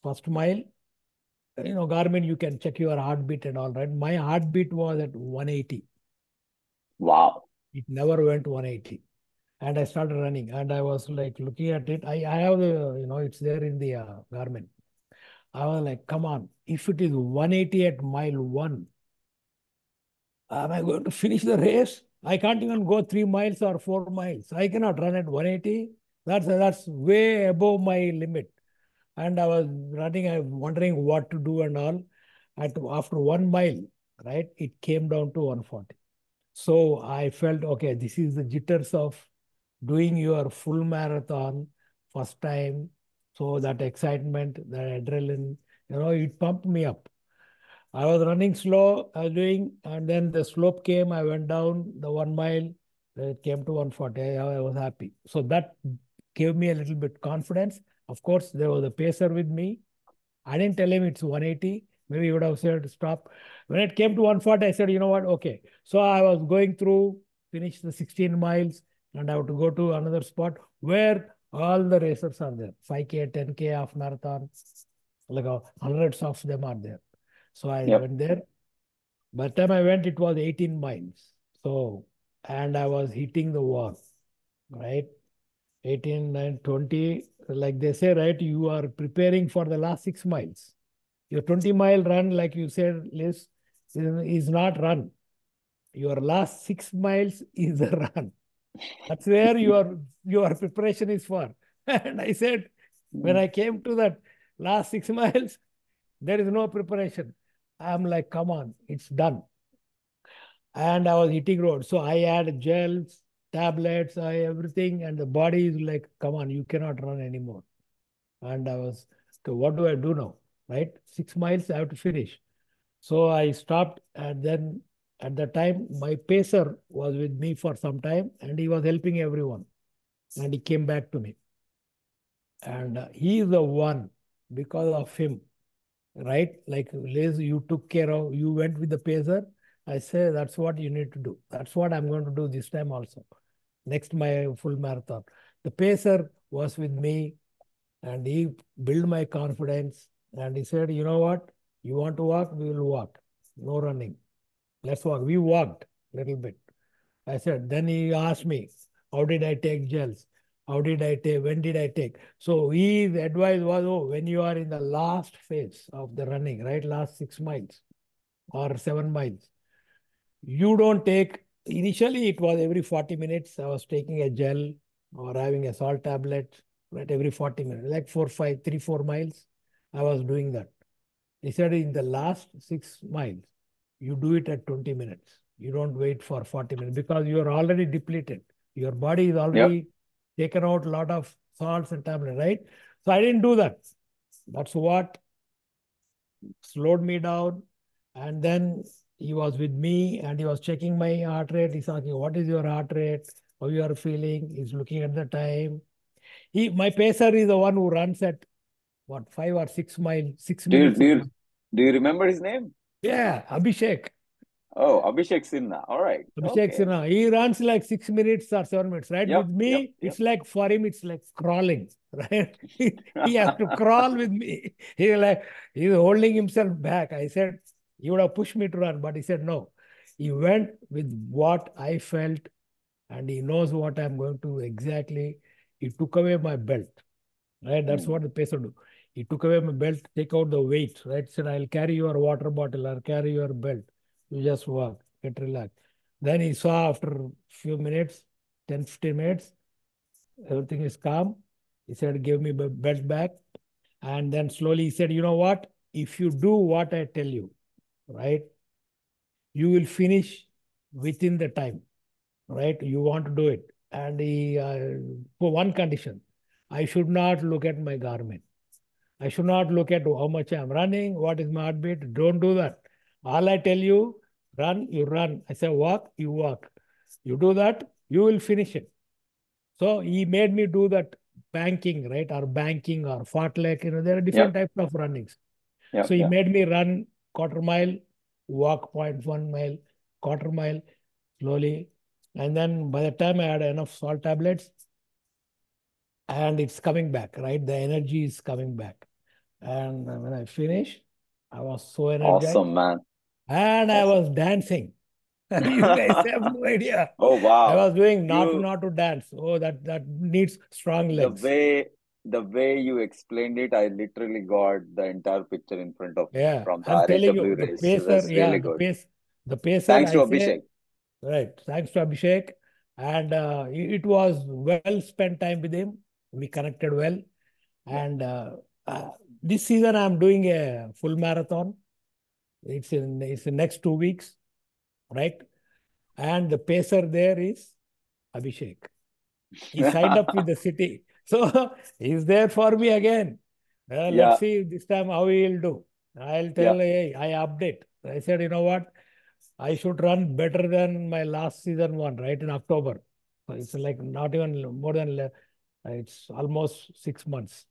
first mile, Garmin, you can check your heartbeat and all, right? My heartbeat was at 180. Wow. It never went 180. And I started running, and I was like looking at it. I have the, it's there in the Garmin. I was like, come on, if it is 180 at mile 1, am I going to finish the race? I can't even go 3 miles or 4 miles. I cannot run at 180. That's way above my limit. And I was running, I was wondering what to do and all. After 1 mile, right, it came down to 140. So I felt, okay, this is the jitters of doing your full marathon first time. So that excitement, that adrenaline, it pumped me up. I was running slow, I was doing, and then the slope came, I went down the 1 mile, it came to 140, I was happy. So that gave me a little bit confidence. Of course, there was a pacer with me. I didn't tell him it's 180. Maybe he would have said stop. When it came to 140, I said, you know what, okay. So I was going through, finished the 16 miles, and I have to go to another spot where all the racers are there. 5K, 10K, half marathon, like hundreds of them are there. So I went there. By the time I went, it was 18 miles. So, and I was hitting the wall, right? 18, 9, 20, like they say, right? You are preparing for the last 6 miles. Your 20-mile run, like you said, Liz, is not run. Your last 6 miles is a run. That's where your preparation is for. And I said, when I came to that last 6 miles, there is no preparation. I'm like, come on, it's done. And I was hitting road. So I had gels, tablets, everything. And the body is like, come on, you cannot run anymore. And I was, so what do I do now? Right? 6 miles, I have to finish. So I stopped. And then at the time, my pacer was with me for some time. And he was helping everyone. And he came back to me. And he is the one, because of him, right? Like, Liz, you took care of, you went with the pacer. I say, that's what you need to do. That's what I'm going to do this time also. Next, my full marathon. The pacer was with me and he built my confidence. And he said, you know what? You want to walk? We will walk. No running. Let's walk. We walked a little bit. I said, then he asked me, how did I take gels? How did I take? When did I take? So his advice was, oh, when you are in the last phase of the running, right? Last 6 miles or 7 miles, you don't take, initially it was every 40 minutes, I was taking a gel or having a salt tablet, right? Every 40 minutes, like 4 miles, I was doing that. He said in the last 6 miles, you do it at 20 minutes. You don't wait for 40 minutes because you are already depleted. Your body is already taken out a lot of salts and tablets, right? So I didn't do that. That's what slowed me down. And then he was with me and he was checking my heart rate. He's asking, what is your heart rate? How you are feeling? He's looking at the time. My pacer is the one who runs at what, 5 or 6 miles, 6 Do you, minutes. do you, do you remember his name? Yeah, Abhishek. Oh, Abhishek Sinha. All right. Abhishek Okay. Sinha. He runs like 6 minutes or 7 minutes, right? Yep, With me, yep, it's like, for him, it's like crawling, right? He has to crawl with me. He's holding himself back. I said, he would have pushed me to run, but he said no. He went with what I felt, and he knows what I'm going to exactly. He took away my belt, right? That's what the pacer do. He took away my belt, take out the weight, right? Said, I'll carry your water bottle, I'll carry your belt. You just walk, get relaxed. Then he saw after a few minutes, 10, 15 minutes, everything is calm. He said, give me the belt back. And then slowly he said, you know what? If you do what I tell you, right, you will finish within the time, right? You want to do it. And he, for one condition, I should not look at my Garmin. I should not look at how much I'm running, what is my heartbeat. Don't do that. All I tell you, run, you run. I say walk, you walk. You do that, you will finish it. So he made me do that banking, right? Or banking or fartlek, there are different types of runnings. So he made me run quarter mile, walk 0.1 mile, quarter mile, slowly. And then by the time I had enough salt tablets, and it's coming back, right? The energy is coming back. And when I finished, I was so energized. Awesome, man. And I Awesome. was dancing. You guys have no idea. Oh, wow. I was doing not You, to dance. Oh, that needs strong the legs. way you explained it, I literally got the entire picture in front of me Yeah, from the I'm telling you, RHW the race. It pacer, was yeah, really good. the pacer, Thanks to I say, Abhishek. right. Thanks to Abhishek. And it was well spent time with him. We connected well. And this season, I'm doing a full marathon. It's the next 2 weeks, right? And the pacer there is Abhishek. He signed up with the city. So he's there for me again. Yeah. Let's see this time how he'll do. I'll tell, Yeah. hey, I update. I said, you know what? I should run better than my last season one, right? In October. So it's like not even more than, it's almost 6 months.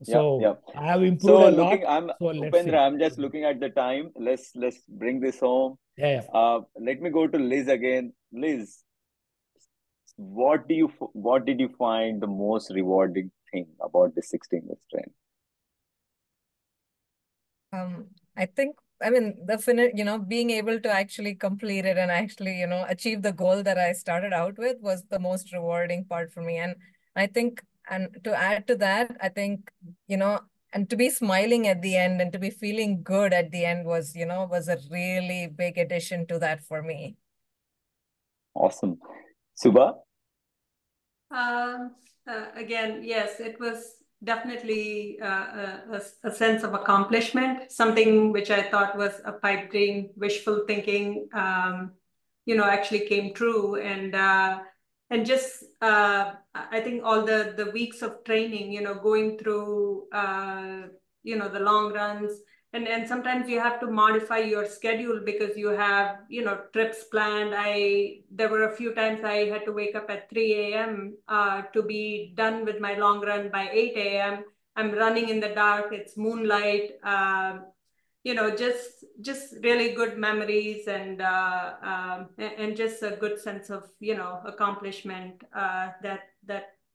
Yeah. So I have improved So a looking, lot. So let's Upendra, see. I'm just looking at the time. Let's bring this home. Yeah. Let me go to Liz again. Liz, what did you find the most rewarding thing about the 16 years train? I think, I mean, the finish, being able to actually complete it and actually, achieve the goal that I started out with was the most rewarding part for me. And I think, and to add to that, I think, and to be smiling at the end and to be feeling good at the end was a really big addition to that for me. Awesome. Suba? Again, yes, it was definitely a sense of accomplishment, something which I thought was a pipe dream, wishful thinking, actually came true. And just, I think all the weeks of training, going through, the long runs, and sometimes you have to modify your schedule because you have trips planned. There were a few times I had to wake up at 3 a.m. To be done with my long run by 8 a.m. I'm running in the dark, it's moonlight. Just really good memories, and just a good sense of accomplishment, that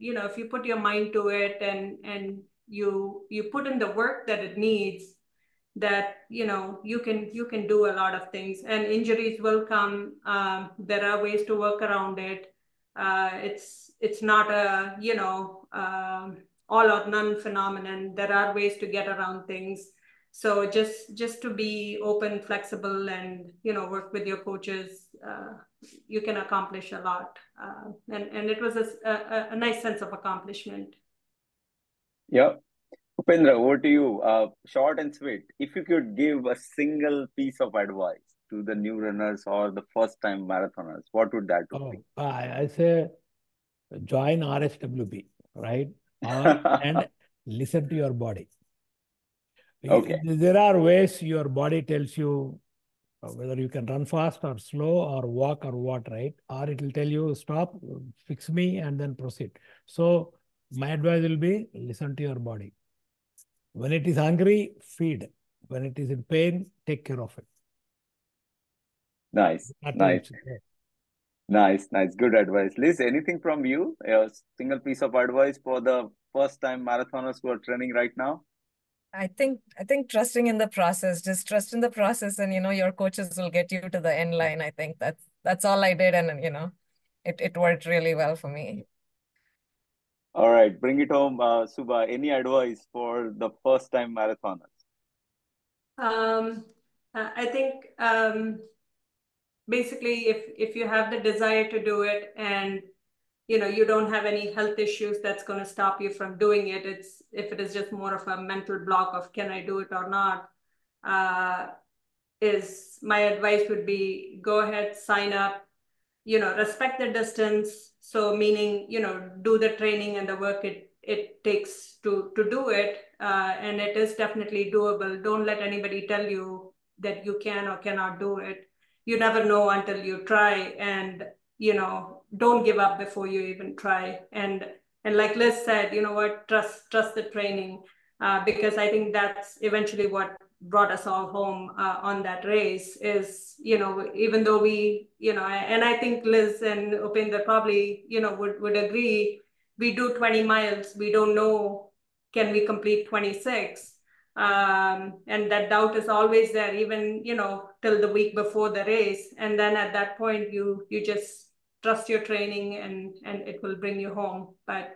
if you put your mind to it, and you put in the work that it needs, that you can do a lot of things. And injuries will come. There are ways to work around it. It's not a all or none phenomenon. There are ways to get around things. So just to be open, flexible, and work with your coaches, you can accomplish a lot. And it was a nice sense of accomplishment. Yeah. Upendra, over to you. Short and sweet. If you could give a single piece of advice to the new runners or the first time marathoners, what would that be? I say join RSWB, right? And listen to your body. Okay. There are ways your body tells you whether you can run fast or slow or walk or what, right? Or it will tell you, stop, fix me, and then proceed. So my advice will be listen to your body. When it is hungry, feed. When it is in pain, take care of it. Nice. Nice. Yeah. Nice. Good advice. Liz, anything from you? A single piece of advice for the first time marathoners who are training right now? I think trusting in the process, just trust in the process, and your coaches will get you to the end line. I think that's all I did, and it worked really well for me. All right, bring it home, Suba. Any advice for the first time marathoners? I think basically, if you have the desire to do it, and you don't have any health issues that's going to stop you from doing it, if it is just more of a mental block of can I do it or not, is my advice would be go ahead, sign up, respect the distance. So meaning, do the training and the work it takes to do it. And it is definitely doable. Don't let anybody tell you that you can or cannot do it. You never know until you try, and, don't give up before you even try. And like Liz said, trust the training, because I think that's eventually what brought us all home on that race is, even though we, and I think Liz and Upendra probably, would agree, we do 20 miles, we don't know, can we complete 26? And that doubt is always there, even, till the week before the race. And then at that point, you just trust your training and it will bring you home. But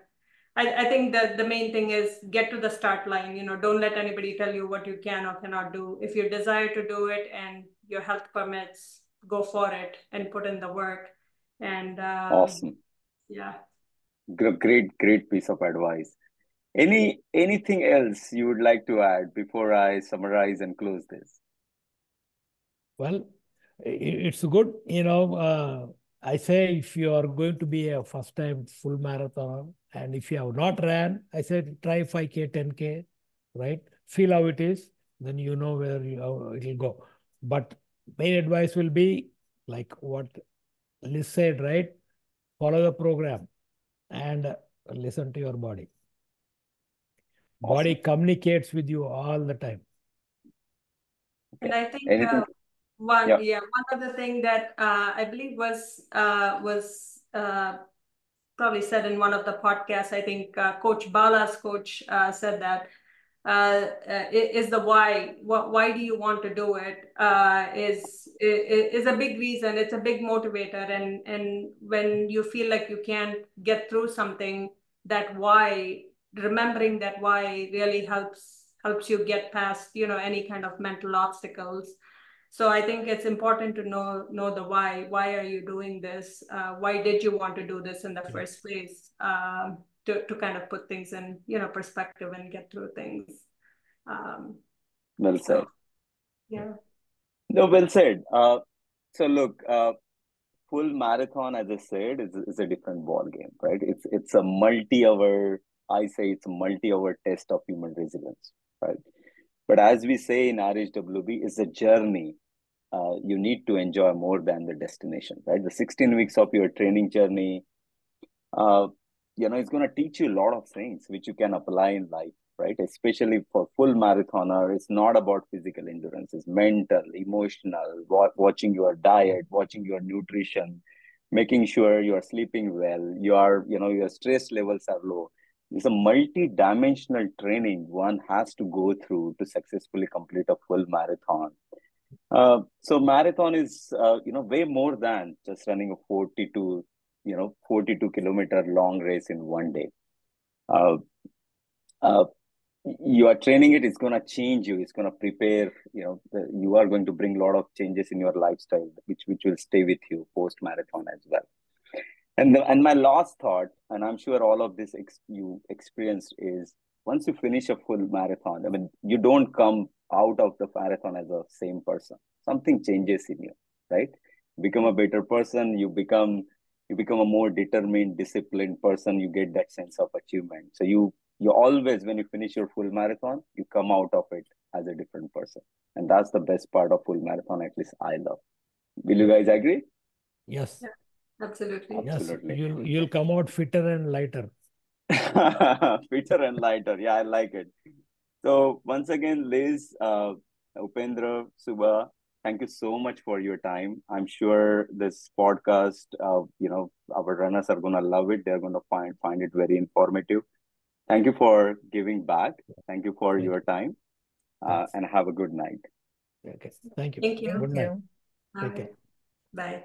I think that the main thing is get to the start line. Don't let anybody tell you what you can or cannot do. If you desire to do it and your health permits, go for it and put in the work. And Awesome. yeah. Great piece of advice. Anything else you would like to add before I summarize and close this? Well, it's good. I say if you are going to be a first time full marathon, and if you have not ran, I said try 5K, 10K, right? Feel how it is, then you know where it'll go. But main advice will be like what Liz said, right? Follow the program and listen to your body. Awesome. Body communicates with you all the time. And I think Anything? one other thing that I believe was probably said in one of the podcasts. I think Coach Bala's coach said that is the why. Why do you want to do it? Is a big reason. It's a big motivator. And when you feel like you can't get through something, that why, remembering that why really helps you get past any kind of mental obstacles. So I think it's important to know the why. Why are you doing this? Why did you want to do this in the first place? To kind of put things in perspective and get through things. Well said. Yeah. No, well said. So look, full marathon, as I said, is a different ball game, right? It's a multi-hour. I say it's a multi-hour test of human resilience, right? But as we say in RHWB, it's a journey. You need to enjoy more than the destination, right? The 16 weeks of your training journey, it's going to teach you a lot of things which you can apply in life, right? Especially for full marathoner, it's not about physical endurance. It's mental, emotional, watching your diet, watching your nutrition, making sure you're sleeping well, your stress levels are low. It's a multi-dimensional training one has to go through to successfully complete a full marathon. So marathon is, way more than just running a 42-kilometer long race in one day. Uh, uh, you are training it, it's going to change you. It's going to prepare, you are going to bring a lot of changes in your lifestyle, which will stay with you post marathon as well. And my last thought, and I'm sure all of this you experienced, is once you finish a full marathon, I mean, you don't come out of the marathon as a same person. Something changes in you, right? You become a better person. You become a more determined, disciplined person. You get that sense of achievement. So you always, when you finish your full marathon, you come out of it as a different person, and that's the best part of full marathon. At least I love. Will you guys agree? Yes. Yeah, absolutely. Absolutely. Yes, you'll come out fitter and lighter. Fitter and lighter. Yeah, I like it. So once again, Liz, Upendra, Suba, thank you so much for your time. I'm sure this podcast, our runners are gonna love it. They're gonna find it very informative. Thank you for giving back. Thank you for your time, and have a good night. Okay. Thank you. Thank you. Good night. you. Take care. Bye.